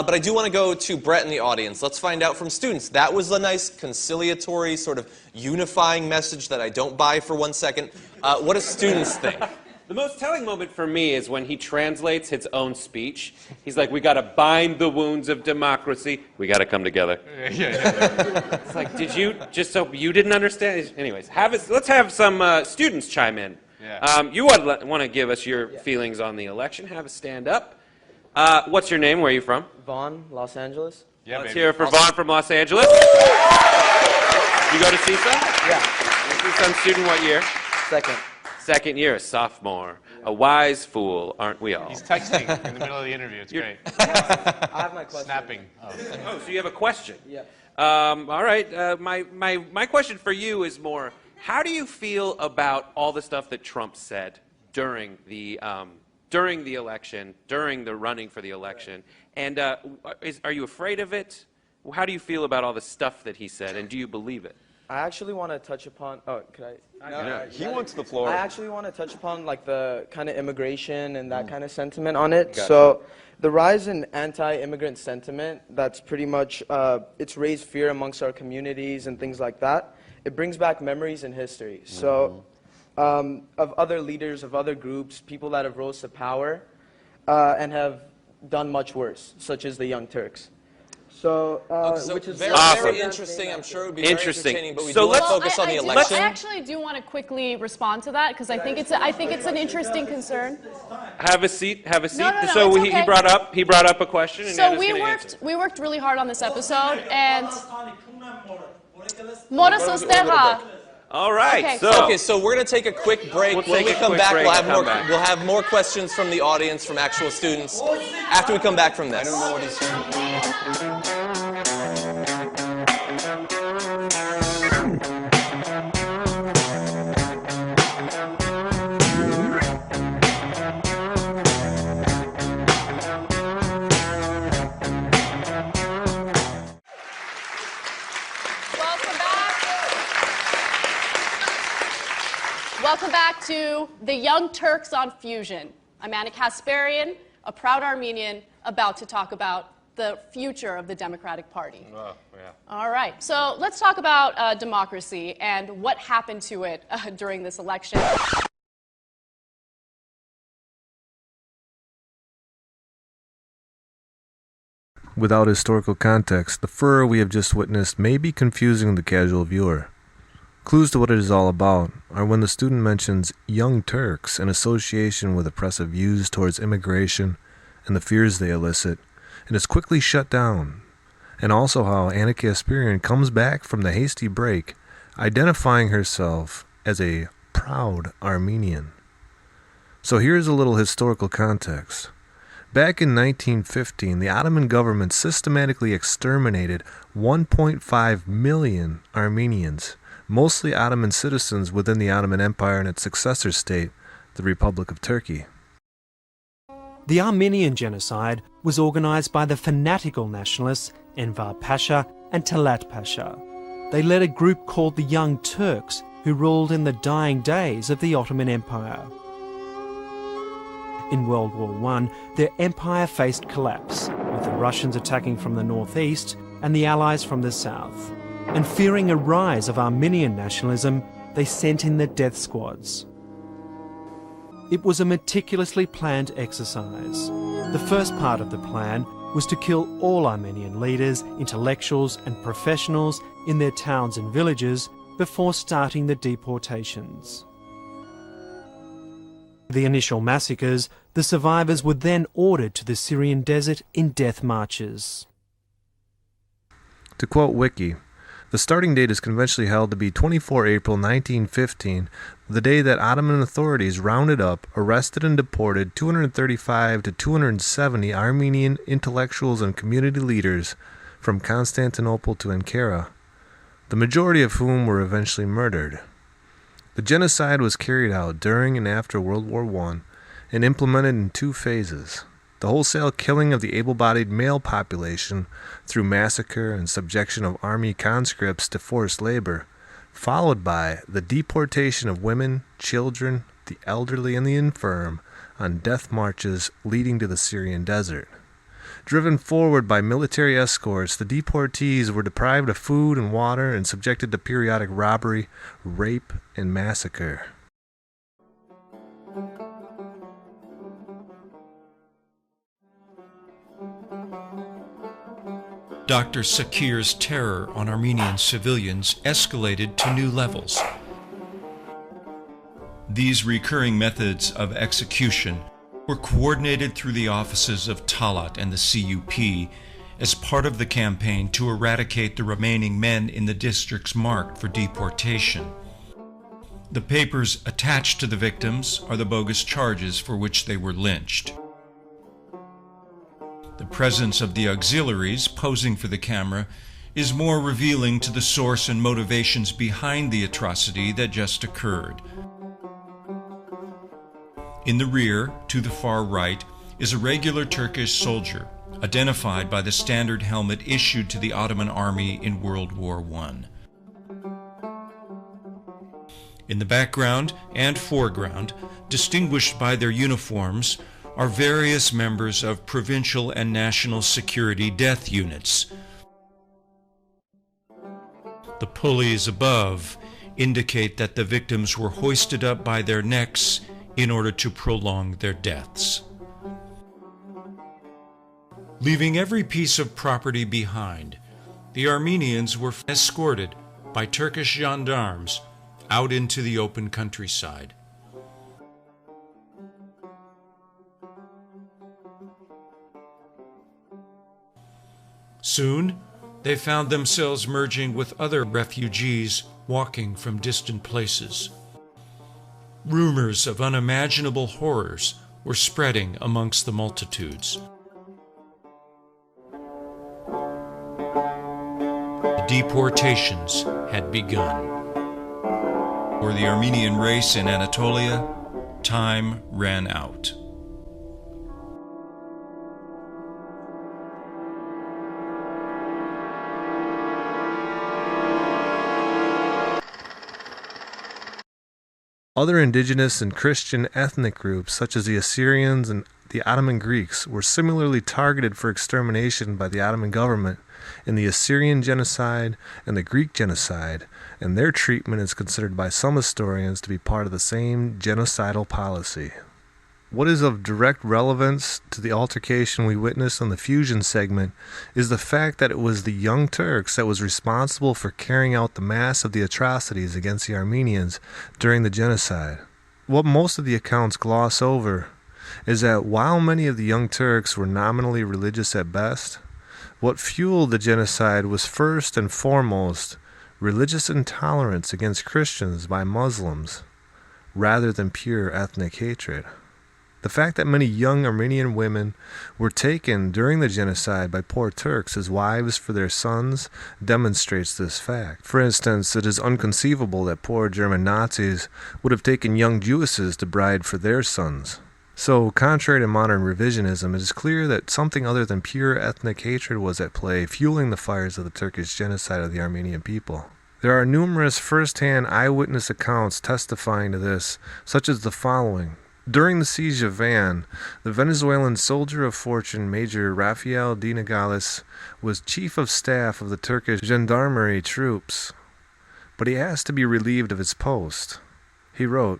but I do want to go to Brett in the audience. Let's find out from students. That was a nice conciliatory, sort of unifying message that I don't buy for 1 second. What do students think? The most telling moment for me is when he translates his own speech. He's like, we got to bind the wounds of democracy. We got to come together. It's like, did you, just so you didn't understand? Anyways, let's have some students chime in. Yeah. You want to give us your feelings on the election. Have a stand up. What's your name? Where are you from? Vaughn, Los Angeles. Yeah, Let's baby. hear it for Vaughn from Los Angeles. You go to CSUN? Yeah. CSUN student, what year? Second. Second year, a sophomore. A wise fool, aren't we all? He's texting in the middle of the interview. It's great. I have my question. Snapping. Oh, so you have a question? Yeah. All right. My question for you is more, how do you feel about all the stuff that Trump said during the election, during the running for the election? And are you afraid of it? How do you feel about all the stuff that he said, and do you believe it? I actually want to touch upon. Oh, could I? No, Yeah, he wants the floor. I actually want to touch upon like the kind of immigration and that kind of sentiment on it. Gotcha. So, the rise in anti-immigrant sentiment, that's pretty much it's raised fear amongst our communities and things like that. It brings back memories and history. So, of other leaders, of other groups, people that have rose to power, and have done much worse, such as the Young Turks. So, which is very, awesome. very interesting. I'm sure it would be very entertaining, but we So do want to let's- focus on the I election. actually do want to quickly respond to that because I think it's an interesting concern. Have a seat. Have a seat. No, no, no, So it's he okay. brought up a question. And So Anna's gonna answer. we worked really hard on this episode and Mora Sosterra. All right. Okay. So we're going to take a quick break. We'll When take we a come quick back, break we'll have and more. come back. We'll have more questions from the audience, from actual students, after we come back from this. I don't know what he's. Welcome back to the Young Turks on Fusion. I'm Anna Kasparian, a proud Armenian, about to talk about the future of the Democratic Party. Oh, yeah. All right, so let's talk about democracy and what happened to it during this election. Without historical context, the furor we have just witnessed may be confusing the casual viewer. Clues to what it is all about are when the student mentions Young Turks in association with oppressive views towards immigration and the fears they elicit, and is quickly shut down, and also how Anna Kasparian comes back from the hasty break, identifying herself as a proud Armenian. So here's a little historical context. Back in 1915, the Ottoman government systematically exterminated 1.5 million Armenians, mostly Ottoman citizens within the Ottoman Empire and its successor state, the Republic of Turkey. The Armenian Genocide was organised by the fanatical nationalists Enver Pasha and Talat Pasha. They led a group called the Young Turks, who ruled in the dying days of the Ottoman Empire. In World War I, their empire faced collapse, with the Russians attacking from the northeast and the Allies from the south. And fearing a rise of Armenian nationalism, they sent in the death squads. It was a meticulously planned exercise. The first part of the plan was to kill all Armenian leaders, intellectuals and professionals in their towns and villages before starting the deportations. The initial massacres, the survivors were then ordered to the Syrian desert in death marches. To quote Wiki, the starting date is conventionally held to be 24 April 1915, the day that Ottoman authorities rounded up, arrested and deported 235 to 270 Armenian intellectuals and community leaders from Constantinople to Ankara, the majority of whom were eventually murdered. The genocide was carried out during and after World War I and implemented in two phases. The wholesale killing of the able-bodied male population through massacre and subjection of army conscripts to forced labor, followed by the deportation of women, children, the elderly, and the infirm on death marches leading to the Syrian desert. Driven forward by military escorts, the deportees were deprived of food and water and subjected to periodic robbery, rape, and massacre. Dr. Sakir's terror on Armenian civilians escalated to new levels. These recurring methods of execution were coordinated through the offices of Talat and the CUP as part of the campaign to eradicate the remaining men in the districts marked for deportation. The papers attached to the victims are the bogus charges for which they were lynched. The presence of the auxiliaries posing for the camera is more revealing to the source and motivations behind the atrocity that just occurred. In the rear, to the far right, is a regular Turkish soldier, identified by the standard helmet issued to the Ottoman army in World War I. In the background and foreground, distinguished by their uniforms, are various members of provincial and national security death units. The pulleys above indicate that the victims were hoisted up by their necks in order to prolong their deaths. Leaving every piece of property behind, the Armenians were escorted by Turkish gendarmes out into the open countryside. Soon, they found themselves merging with other refugees walking from distant places. Rumors of unimaginable horrors were spreading amongst the multitudes. The deportations had begun. For the Armenian race in Anatolia, time ran out. Other indigenous and Christian ethnic groups, such as the Assyrians and the Ottoman Greeks, were similarly targeted for extermination by the Ottoman government in the Assyrian Genocide and the Greek Genocide, and their treatment is considered by some historians to be part of the same genocidal policy. What is of direct relevance to the altercation we witnessed on the Fusion segment is the fact that it was the Young Turks that was responsible for carrying out the mass of the atrocities against the Armenians during the genocide. What most of the accounts gloss over is that while many of the Young Turks were nominally religious at best, what fueled the genocide was first and foremost religious intolerance against Christians by Muslims, rather than pure ethnic hatred. The fact that many young Armenian women were taken during the genocide by poor Turks as wives for their sons demonstrates this fact. For instance, it is inconceivable that poor German Nazis would have taken young Jewesses to bride for their sons. So, contrary to modern revisionism, it is clear that something other than pure ethnic hatred was at play, fueling the fires of the Turkish genocide of the Armenian people. There are numerous first-hand eyewitness accounts testifying to this, such as the following. During the siege of Van, the Venezuelan soldier of fortune Major Rafael de Nogales was chief of staff of the Turkish gendarmerie troops, but he asked to be relieved of his post. He wrote,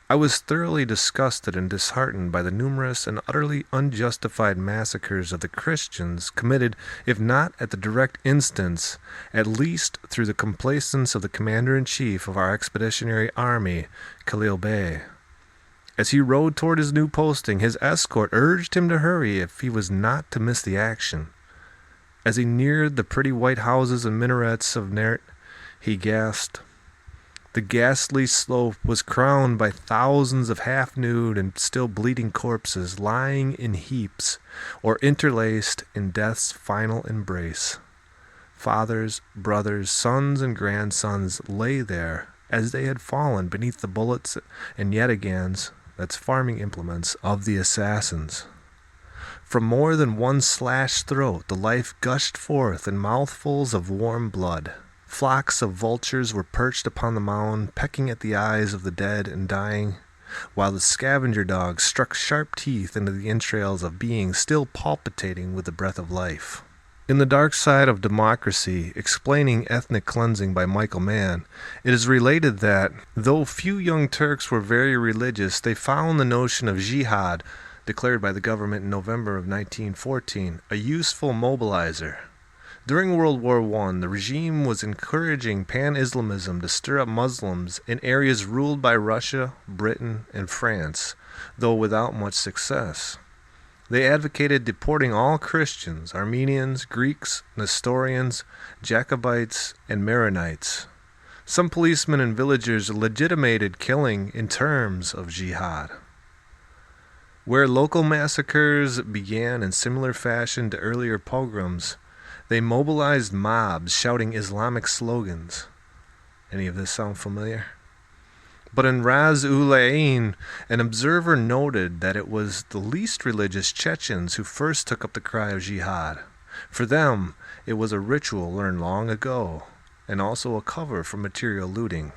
"I was thoroughly disgusted and disheartened by the numerous and utterly unjustified massacres of the Christians committed, if not at the direct instance, at least through the complacence of the commander-in-chief of our expeditionary army, Khalil Bey. As he rode toward his new posting, his escort urged him to hurry if he was not to miss the action. As he neared the pretty white houses and minarets of Nert, he gasped. The ghastly slope was crowned by thousands of half-nude and still bleeding corpses lying in heaps or interlaced in death's final embrace. Fathers, brothers, sons, and grandsons lay there as they had fallen beneath the bullets and yataghans, that's farming implements, of the assassins. From more than one slashed throat the life gushed forth in mouthfuls of warm blood. Flocks of vultures were perched upon the mound, pecking at the eyes of the dead and dying, while the scavenger dogs struck sharp teeth into the entrails of beings still palpitating with the breath of life. In The Dark Side of Democracy, explaining ethnic cleansing by Michael Mann, it is related that, though few young Turks were very religious, they found the notion of jihad, declared by the government in November of 1914, a useful mobilizer. During World War I, the regime was encouraging pan-Islamism to stir up Muslims in areas ruled by Russia, Britain, and France, though without much success. They advocated deporting all Christians, Armenians, Greeks, Nestorians, Jacobites, and Maronites. Some policemen and villagers legitimated killing in terms of jihad. Where local massacres began in similar fashion to earlier pogroms, they mobilized mobs shouting Islamic slogans. Any of this sound familiar? But in Ras Ul Ain, an observer noted that it was the least religious Chechens who first took up the cry of jihad. For them, it was a ritual learned long ago, and also a cover for material looting.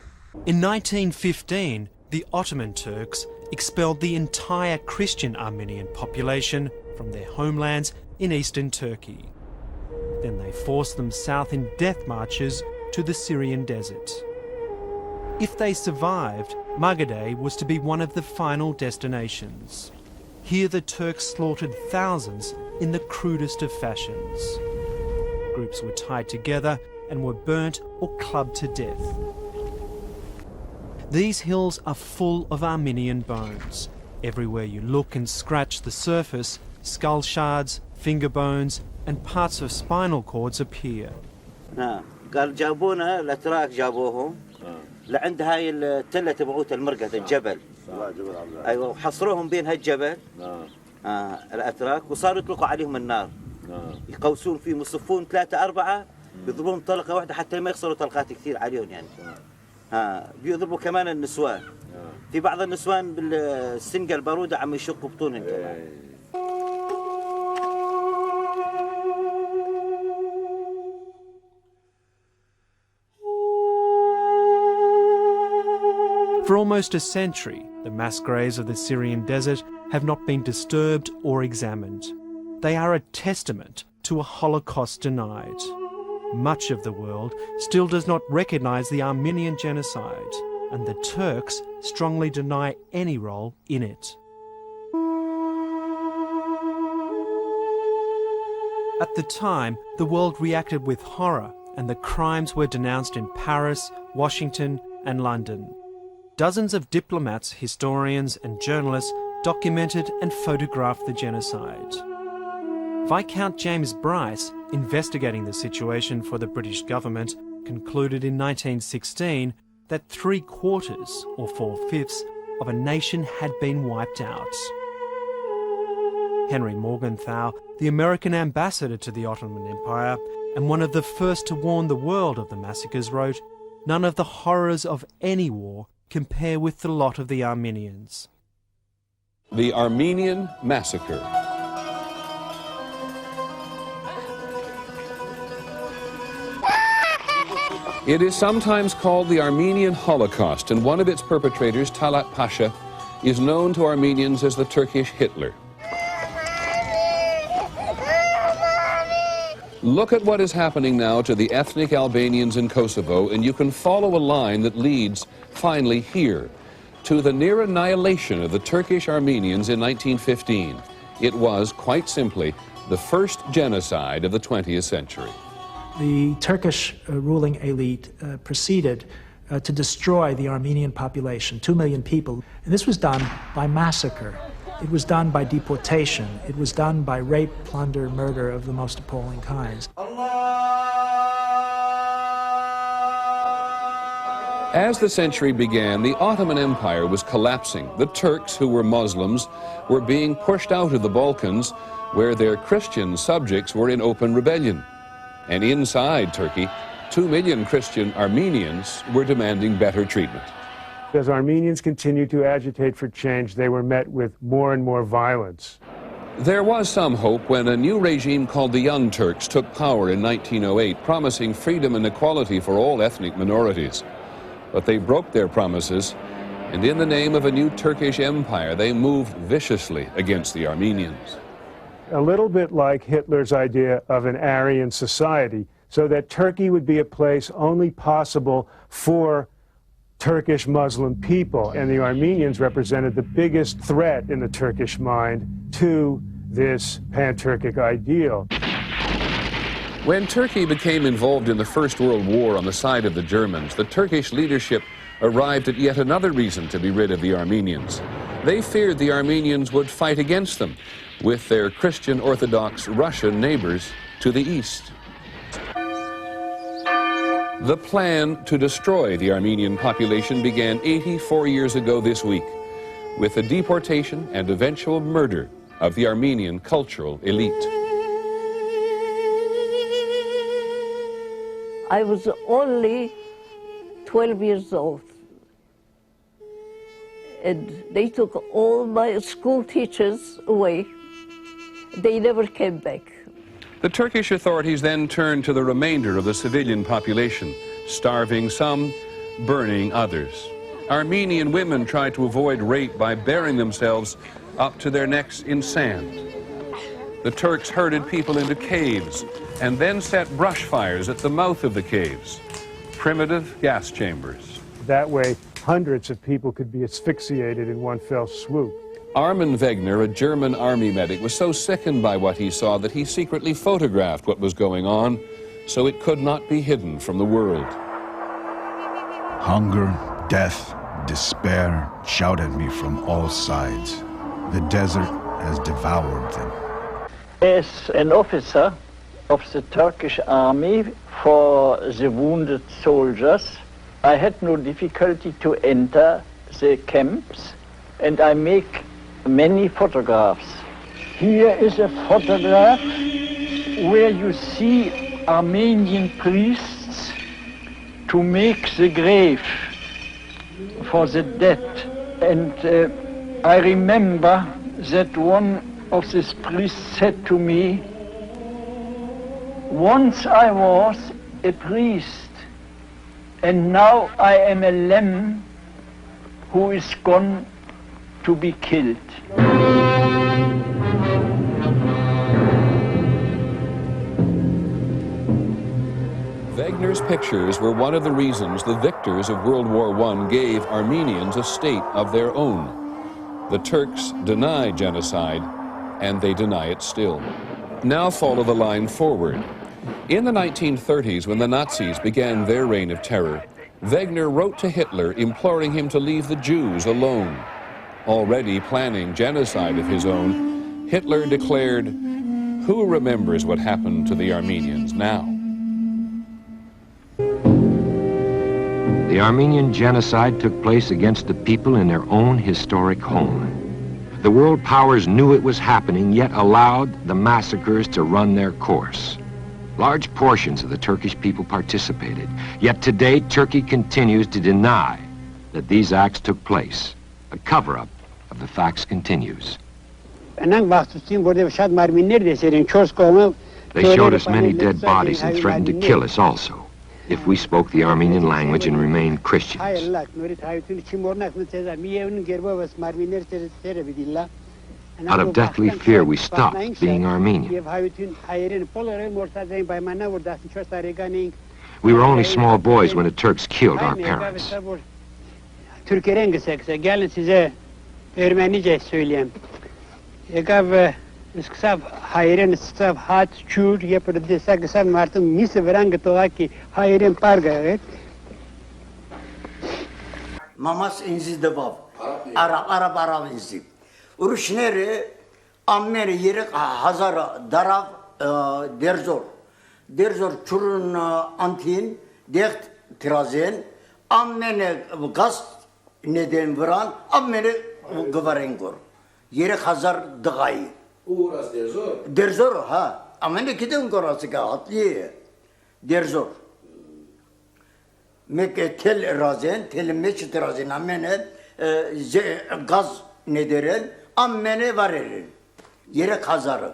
In 1915, the Ottoman Turks expelled the entire Christian Armenian population from their homelands in eastern Turkey. Then they forced them south in death marches to the Syrian desert. If they survived, Magaday was to be one of the final destinations. Here the Turks slaughtered thousands in the crudest of fashions. Groups were tied together and were burnt or clubbed to death. These hills are full of Armenian bones. Everywhere you look and scratch the surface, skull shards, finger bones, and parts of spinal cords appear. قال جابونا الاتراك جابوهم لعند هاي التله تبعوت المرقد الجبل ايوه وحصروهم بين هالجبل الاتراك وصاروا يطلقوا عليهم النار يقوسون فيهم يصفون 3 4 بيضربون طلقه واحده حتى ما يخسروا طلقات كثير عليهم يعني بيضربوا كمان النسوان في بعض النسوان بالسنقه الباروده عم يشقوا بطونهم كمان. For almost a century, the mass graves of the Syrian desert have not been disturbed or examined. They are a testament to a Holocaust denied. Much of the world still does not recognise the Armenian Genocide, and the Turks strongly deny any role in it. At the time, the world reacted with horror, and the crimes were denounced in Paris, Washington, and London. Dozens of diplomats, historians, and journalists documented and photographed the genocide. Viscount James Bryce, investigating the situation for the British government, concluded in 1916 that 3/4 or 4/5 of a nation had been wiped out. Henry Morgenthau, the American ambassador to the Ottoman Empire and one of the first to warn the world of the massacres, wrote, "None of the horrors of any war compare with the lot of the Armenians." The Armenian Massacre. It is sometimes called the Armenian Holocaust, and one of its perpetrators, Talat Pasha, is known to Armenians as the Turkish Hitler. Look at what is happening now to the ethnic Albanians in Kosovo, and you can follow a line that leads, finally, here, to the near annihilation of the Turkish Armenians in 1915. It was, quite simply, the first genocide of the 20th century. The Turkish ruling elite proceeded to destroy the Armenian population, 2 million people. And this was done by massacre. It was done by deportation. It was done by rape, plunder, murder of the most appalling kinds. As the century began, the Ottoman Empire was collapsing. The Turks, who were Muslims, were being pushed out of the Balkans, where their Christian subjects were in open rebellion. And inside Turkey, 2 million Christian Armenians were demanding better treatment. As Armenians continued to agitate for change, they were met with more and more violence. There was some hope when a new regime called the Young Turks took power in 1908, promising freedom and equality for all ethnic minorities. But they broke their promises, And in the name of a new Turkish empire, they moved viciously against the Armenians. A little bit like Hitler's idea of an Aryan society, so that Turkey would be a place only possible for Turkish Muslim people. And the Armenians represented the biggest threat in the Turkish mind to this pan-Turkic ideal. When Turkey became involved in the First World War on the side of the Germans, the Turkish leadership arrived at yet another reason to be rid of the Armenians. They feared the Armenians would fight against them, with their Christian Orthodox Russian neighbors to the east. The plan to destroy the Armenian population began 84 years ago this week, with the deportation and eventual murder of the Armenian cultural elite. I was only 12 years old, and they took all my school teachers away. They never came back. The Turkish authorities then turned to the remainder of the civilian population, starving some, burning others. Armenian women tried to avoid rape by burying themselves up to their necks in sand. The Turks herded people into caves and then set brush fires at the mouth of the caves, primitive gas chambers. That way, hundreds of people could be asphyxiated in one fell swoop. Armin Wegener, a German army medic, was so sickened by what he saw that he secretly photographed what was going on so it could not be hidden from the world. Hunger, death, despair shout at me from all sides. The desert has devoured them. As an officer of the Turkish army for the wounded soldiers, I had no difficulty to enter the camps, and I make many photographs. Here is a photograph where you see Armenian priests to make the grave for the dead. And I remember that one of these priests said to me, "Once I was a priest, and now I am a lamb who is gone to be killed." Wegener's pictures were one of the reasons the victors of World War I gave Armenians a state of their own. The Turks deny genocide, and they deny it still. Now follow the line forward. In the 1930s, when the Nazis began their reign of terror, Wegener wrote to Hitler imploring him to leave the Jews alone. Already planning genocide of his own, Hitler declared, "Who remembers what happened to the Armenians now?" The Armenian genocide took place against the people in their own historic home. The world powers knew it was happening, yet allowed the massacres to run their course. Large portions of the Turkish people participated, yet today Turkey continues to deny that these acts took place. The cover-up of the facts continues. They showed us many dead bodies and threatened to kill us also if we spoke the Armenian language and remained Christians. Out of deathly fear, we stopped being Armenian. We were only small boys when the Turks killed our parents. Mamas inzi devav, Arab inzi. Urushneri ammeri yeri hazar darav derzor çurun antin deht tirazen ammene gaz neden vuran ammene gvarengor yeri hazar dağay. Uras derzor ha ammene giden gorası ka atli derzor. Mek tel razen tel meç tirazen ammene gaz nederen ammene varerin yere kazarı.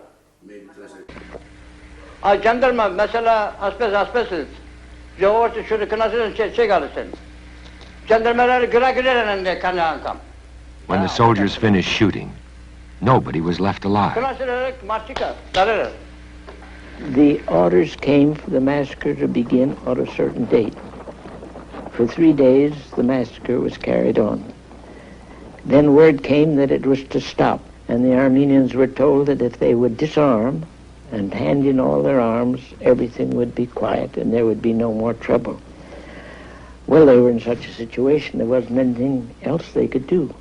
Ay jandarma mesela asbest. Javort şunu kınasını çek alırsın. When the soldiers finished shooting, nobody was left alive. The orders came for the massacre to begin on a certain date. For 3 days, the massacre was carried on. Then word came that it was to stop, and the Armenians were told that if they would disarm and hand in all their arms, everything would be quiet and there would be no more trouble. Well, they were in such a situation, there wasn't anything else they could do.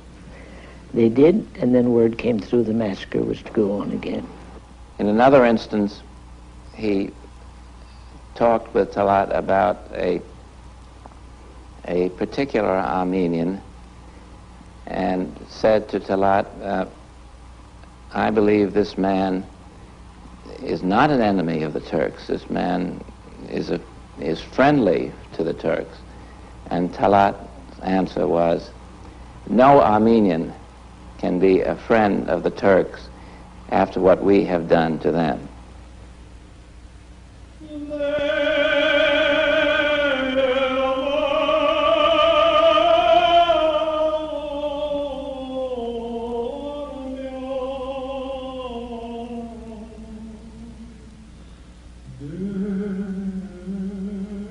They did, and then word came through the massacre was to go on again. In another instance, he talked with Talat about a particular Armenian and said to Talat, I believe this man is not an enemy of the Turks. This man is friendly to the Turks. And Talat's answer was, no Armenian can be a friend of the Turks after what we have done to them.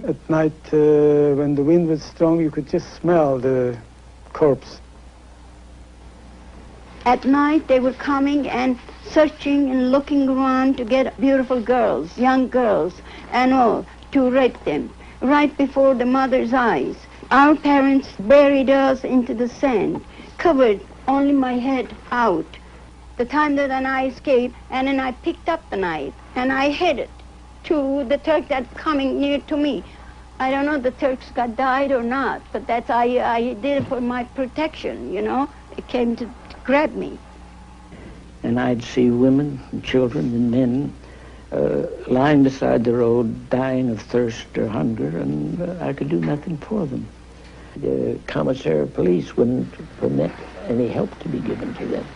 At night, when the wind was strong, you could just smell the corpse. At night, they were coming and searching and looking around to get beautiful girls, young girls, and all, to rape them, right before the mother's eyes. Our parents buried us into the sand, covered only my head out. The time that I escaped, and then I picked up the knife, and I hid it to the Turk that's coming near to me. I don't know if the Turks got died or not, but that's, I did it for my protection, you know. It came to grab me. And I'd see women and children and men lying beside the road, dying of thirst or hunger, and I could do nothing for them. The commissary of police wouldn't permit any help to be given to them.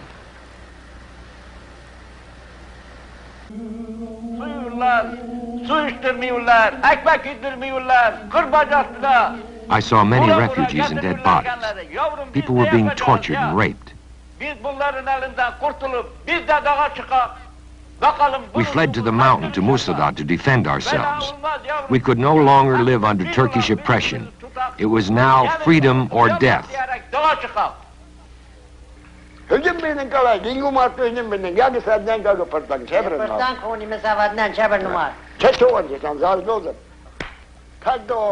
I saw many refugees and dead bodies. People were being tortured and raped. We fled to the mountain, to Musadat, to defend ourselves. We could no longer live under Turkish oppression. It was now freedom or death.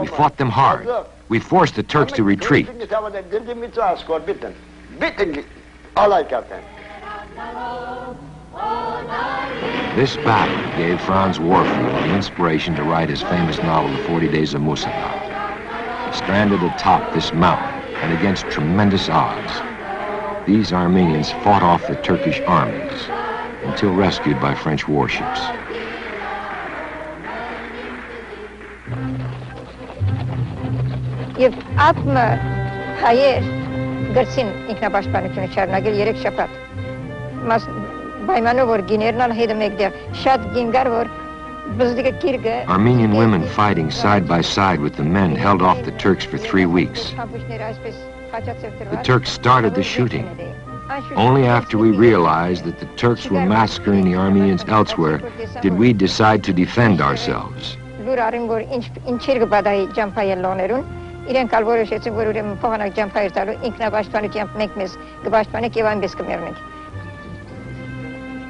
We fought them hard. We forced the Turks to retreat. This battle gave Franz Warfield the inspiration to write his famous novel, The 40 Days of Musadat. Stranded atop this mountain and against tremendous odds, these Armenians fought off the Turkish armies until rescued by French warships. Եվ ապմը հայեր գրցին ինքնապաշտպանությունը չառնագել 3 շաբաթ։ Մաս պայմանով որ գիներն ալ հետը մեկտեղ շատ գինգար որ բզդիկը կիրգը Armenian women fighting side by side with the men held off the Turks for 3 weeks. The Turks started the shooting. Only after we realized that the Turks were massacring the Armenians elsewhere did we decide to defend ourselves. Իրենք ալ որոշեցին, որ ուրեմն փոխանակ ջամփայր տալու ինքնապաշտպանությամբ մենք մեզ կպաշտպանենք եւ այնպես կմեռնենք։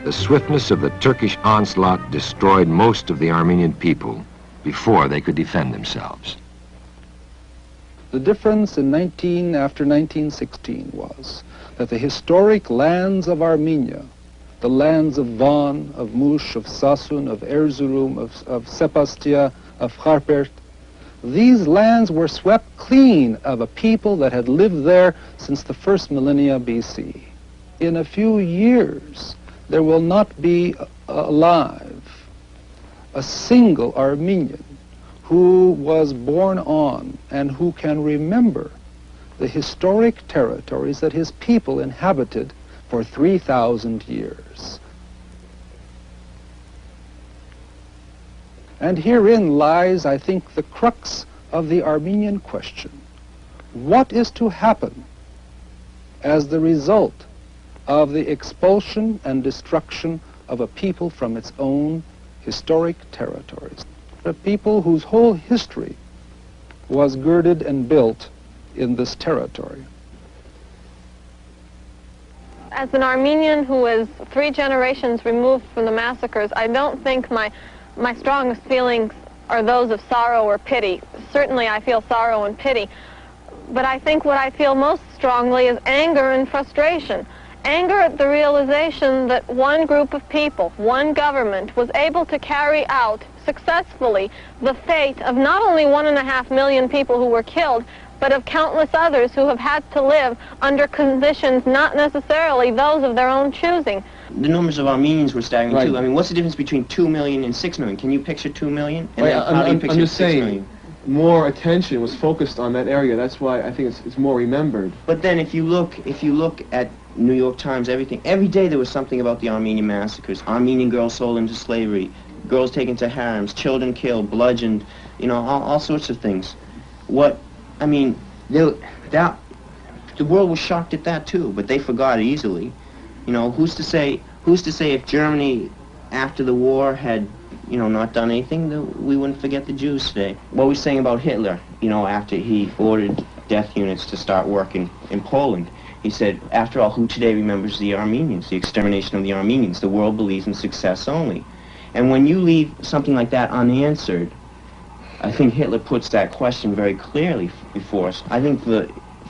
The swiftness of the Turkish onslaught destroyed most of the Armenian people before they could defend themselves. The difference after 1916 was that the historic lands of Armenia, the lands of Van, of Mush, of Sasun, of Erzurum, of Sepastia, of Kharpert, these lands were swept clean of a people that had lived there since the first millennia BC. In a few years, there will not be alive a single Armenian who was born on and who can remember the historic territories that his people inhabited for 3,000 years. And herein lies, I think, the crux of the Armenian question. what is to happen as the result of the expulsion and destruction of a people from its own historic territories. A people whose whole history was girded and built in this territory. As an Armenian who is 3 generations removed from the massacres, I don't think my strongest feelings are those of sorrow or pity. Certainly I feel sorrow and pity, but I think what I feel most strongly is anger and frustration. Anger at the realization that one group of people, one government, was able to carry out successfully the fate of not only 1.5 million people who were killed, but of countless others who have had to live under conditions not necessarily those of their own choosing. The numbers of Armenians were staggering too. I mean, what's the difference between 2 million and 6 million? Can you picture 2 million? And how do you picture 6 million? More attention was focused on that area. That's why I think it's more remembered. But then if you look at New York Times, everything, every day there was something about the Armenian massacres. Armenian girls sold into slavery, girls taken to harems, children killed, bludgeoned, you know, all sorts of things. The world was shocked at that too, but they forgot it easily. You know, who's to say if Germany after the war had, you know, not done anything, we wouldn't forget the Jews today. What we're saying about Hitler, you know, after he ordered death units to start working in Poland, he said, after all, who today remembers the Armenians, the extermination of the Armenians? The world believes in success only. And when you leave something like that unanswered, I think Hitler puts that question very clearly before us. I think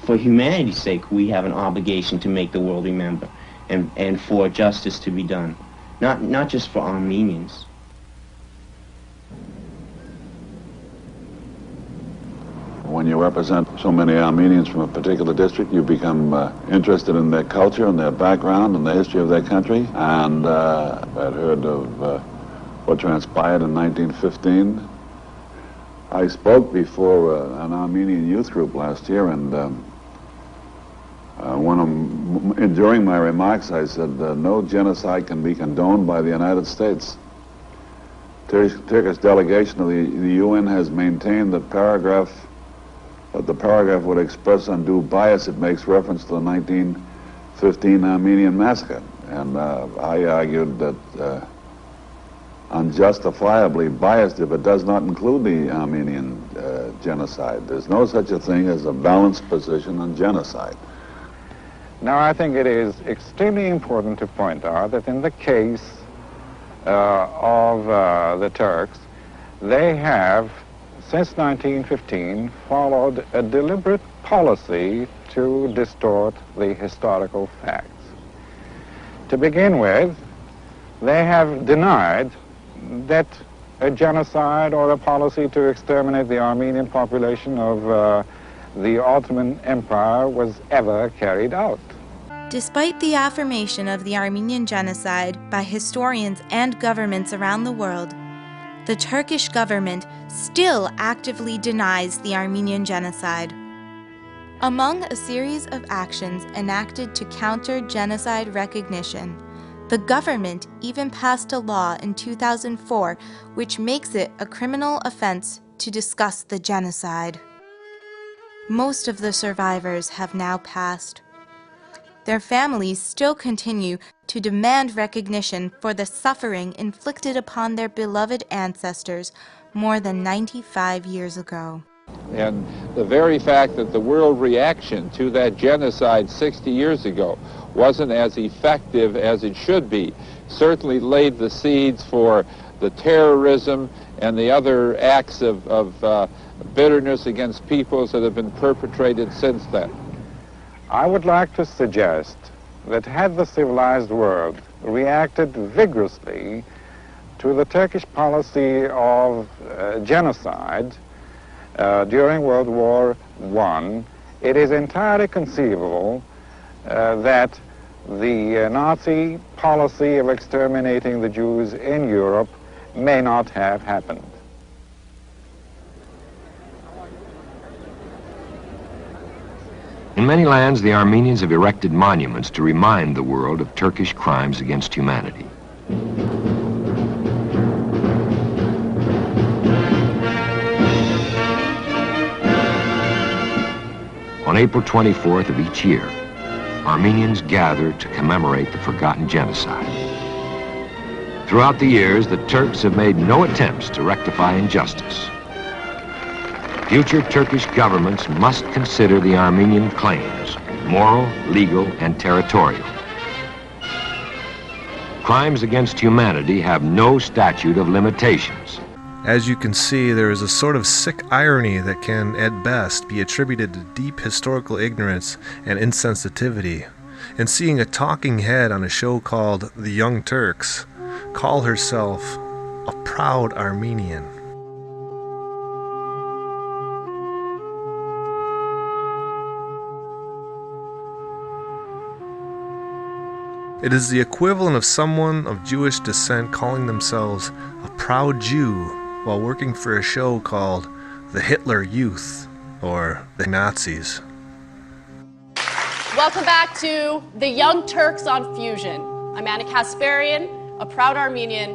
for humanity's sake, we have an obligation to make the world remember and for justice to be done, not just for Armenians. When you represent so many Armenians from a particular district, you become interested in their culture and their background and the history of their country. And I'd heard of what transpired in 1915. I spoke before an Armenian youth group last year, and during my remarks I said no genocide can be condoned by the United States. Turkish delegation of the UN has maintained that the paragraph would express undue bias. It makes reference to the 1915 Armenian massacre. And I argued that unjustifiably biased if it does not include the Armenian genocide. There's no such a thing as a balanced position on genocide. Now, I think it is extremely important to point out that in the case of the Turks, they have, since 1915, followed a deliberate policy to distort the historical facts. To begin with, they have denied that a genocide or a policy to exterminate the Armenian population of the Ottoman Empire was ever carried out. Despite the affirmation of the Armenian genocide by historians and governments around the world, the Turkish government still actively denies the Armenian genocide. Among a series of actions enacted to counter genocide recognition, the government even passed a law in 2004 which makes it a criminal offense to discuss the genocide. Most of the survivors have now passed. Their families still continue to demand recognition for the suffering inflicted upon their beloved ancestors more than 95 years ago. And the very fact that the world reaction to that genocide 60 years ago wasn't as effective as it should be certainly laid the seeds for the terrorism and the other acts of bitterness against peoples that have been perpetrated since then. I would like to suggest that had the civilized world reacted vigorously to the Turkish policy of genocide during World War I, it is entirely conceivable that the Nazi policy of exterminating the Jews in Europe may not have happened. In many lands, the Armenians have erected monuments to remind the world of Turkish crimes against humanity. On April 24th of each year, Armenians gather to commemorate the forgotten genocide. Throughout the years, the Turks have made no attempts to rectify injustice. Future Turkish governments must consider the Armenian claims, moral, legal, and territorial. Crimes against humanity have no statute of limitations. As you can see, there is a sort of sick irony that can, at best, be attributed to deep historical ignorance and insensitivity. And seeing a talking head on a show called The Young Turks call herself a proud Armenian. It is the equivalent of someone of Jewish descent calling themselves a proud Jew while working for a show called The Hitler Youth, or The Nazis. Welcome back to The Young Turks on Fusion. I'm Anna Kasparian, a proud Armenian.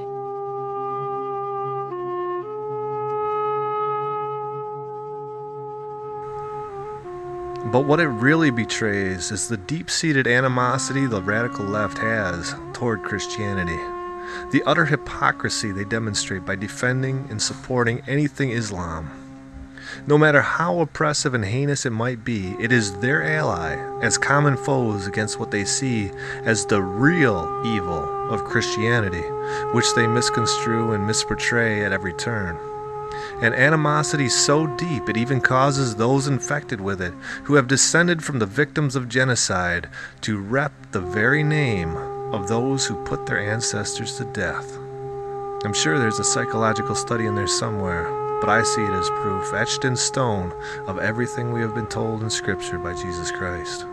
But what it really betrays is the deep-seated animosity the radical left has toward Christianity. The utter hypocrisy they demonstrate by defending and supporting anything Islam. No matter how oppressive and heinous it might be, it is their ally as common foes against what they see as the real evil of Christianity, which they misconstrue and misportray at every turn. An animosity so deep it even causes those infected with it, who have descended from the victims of genocide, to rep the very name of those who put their ancestors to death. I'm sure there's a psychological study in there somewhere, but I see it as proof etched in stone of everything we have been told in Scripture by Jesus Christ.